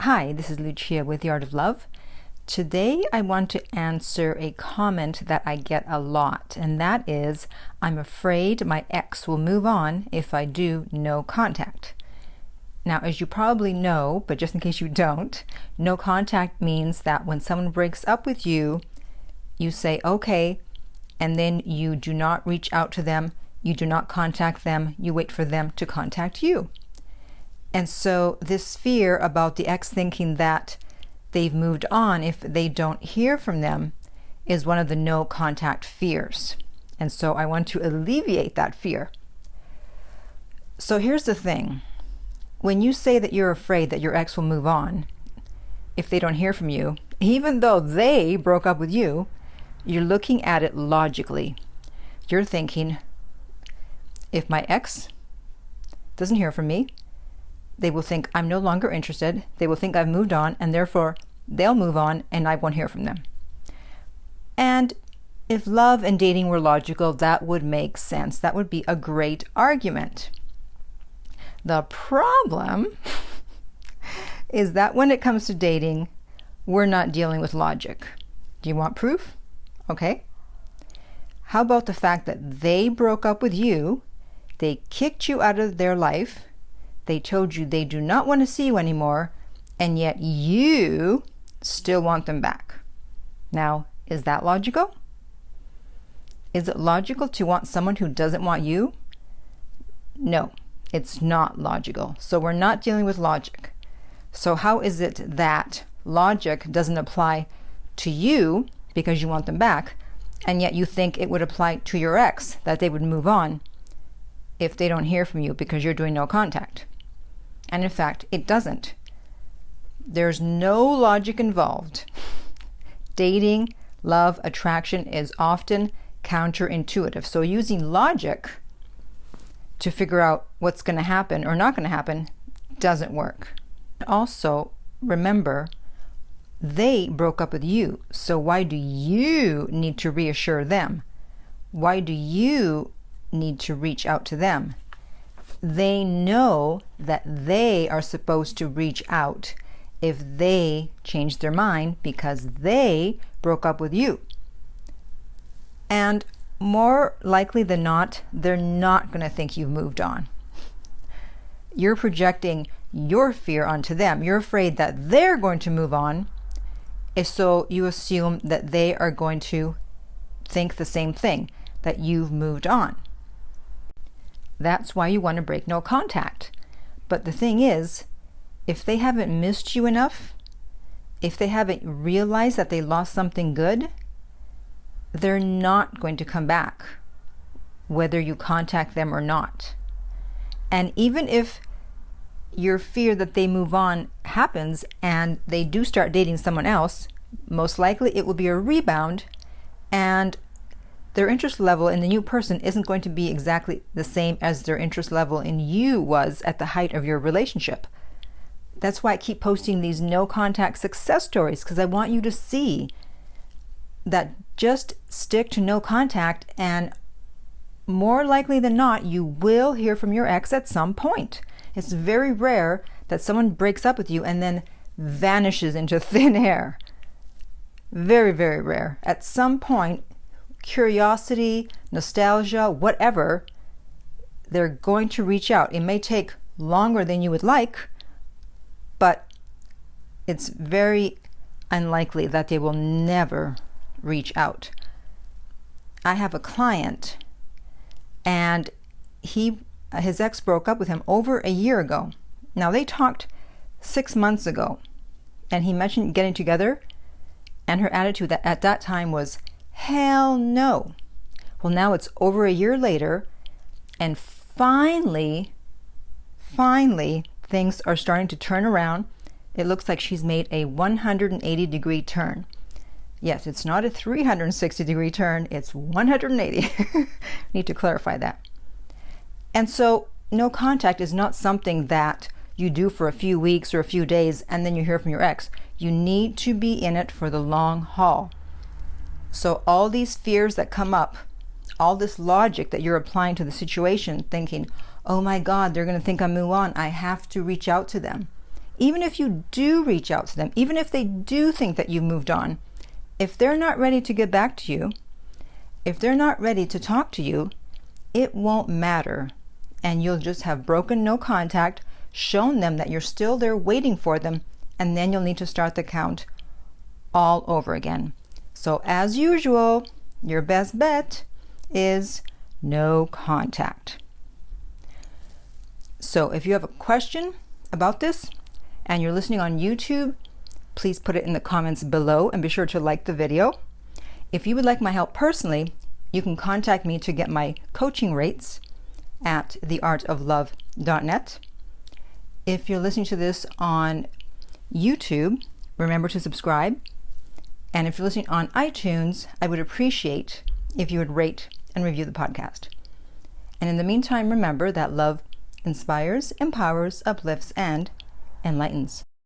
Hi, this is Lucia with The Art of Love. Today I want to answer a comment that I get a lot, and that is, I'm afraid my ex will move on if I do no contact. Now, as you probably know, but just in case you don't, no contact means that when someone breaks up with you, you say, okay, and then you do not reach out to them, you do not contact them, you wait for them to contact you. And so this fear about the ex thinking that they've moved on if they don't hear from them is one of the no contact fears. And so I want to alleviate that fear. So here's the thing. When you say that you're afraid that your ex will move on if they don't hear from you, even though they broke up with you, you're looking at it logically. You're thinking, if my ex doesn't hear from me, they will think I'm no longer interested, they will think I've moved on, and therefore they'll move on and I won't hear from them. And if love and dating were logical, that would make sense. That would be a great argument. The problem is that when it comes to dating, we're not dealing with logic. Do you want proof? Okay. How about the fact that they broke up with you, they kicked you out of their life, they told you they do not want to see you anymore, and yet you still want them back. Now, is that logical? Is it logical to want someone who doesn't want you? No, it's not logical. So we're not dealing with logic. So how is it that logic doesn't apply to you because you want them back, and yet you think it would apply to your ex, that they would move on if they don't hear from you because you're doing no contact? And in fact, it doesn't. There's no logic involved. Dating, love, attraction is often counterintuitive. So using logic to figure out what's going to happen or not going to happen doesn't work. Also, remember, they broke up with you. So why do you need to reassure them? Why do you need to reach out to them? They know that they are supposed to reach out if they change their mind because they broke up with you. And more likely than not, they're not going to think you've moved on. You're projecting your fear onto them. You're afraid that they're going to move on, so you assume that they are going to think the same thing, that you've moved on. That's why you want to break no contact. But the thing is, if they haven't missed you enough, if they haven't realized that they lost something good, they're not going to come back, whether you contact them or not. And even if your fear that they move on happens and they do start dating someone else, most likely it will be a rebound, and their interest level in the new person isn't going to be exactly the same as their interest level in you was at the height of your relationship. That's why I keep posting these no contact success stories, because I want you to see that just stick to no contact, and more likely than not, you will hear from your ex at some point. It's very rare that someone breaks up with you and then vanishes into thin air. Very, very rare. At some point, curiosity, nostalgia, whatever, they're going to reach out. It may take longer than you would like, but it's very unlikely that they will never reach out. I have a client, and his ex broke up with him over a year ago. Now, they talked 6 months ago, and he mentioned getting together, and her attitude at that time was, hell no. Well, now it's over a year later, and finally, things are starting to turn around. It looks like she's made a 180-degree turn. Yes, it's not a 360-degree turn, it's 180. Need to clarify that. And so, no contact is not something that you do for a few weeks or a few days and then you hear from your ex. You need to be in it for the long haul. So all these fears that come up, all this logic that you're applying to the situation, thinking, oh my God, they're going to think I move on, I have to reach out to them. even if you do reach out to them, even if they do think that you've moved on, if they're not ready to get back to you, if they're not ready to talk to you, it won't matter. And you'll just have broken no contact, shown them that you're still there waiting for them, and then you'll need to start the count all over again. So as usual, your best bet is no contact. So if you have a question about this and you're listening on YouTube, please put it in the comments below and be sure to like the video. If you would like my help personally, you can contact me to get my coaching rates at theartoflove.net. If you're listening to this on YouTube, remember to subscribe. And if you're listening on iTunes, I would appreciate if you would rate and review the podcast. And in the meantime, remember that love inspires, empowers, uplifts, and enlightens.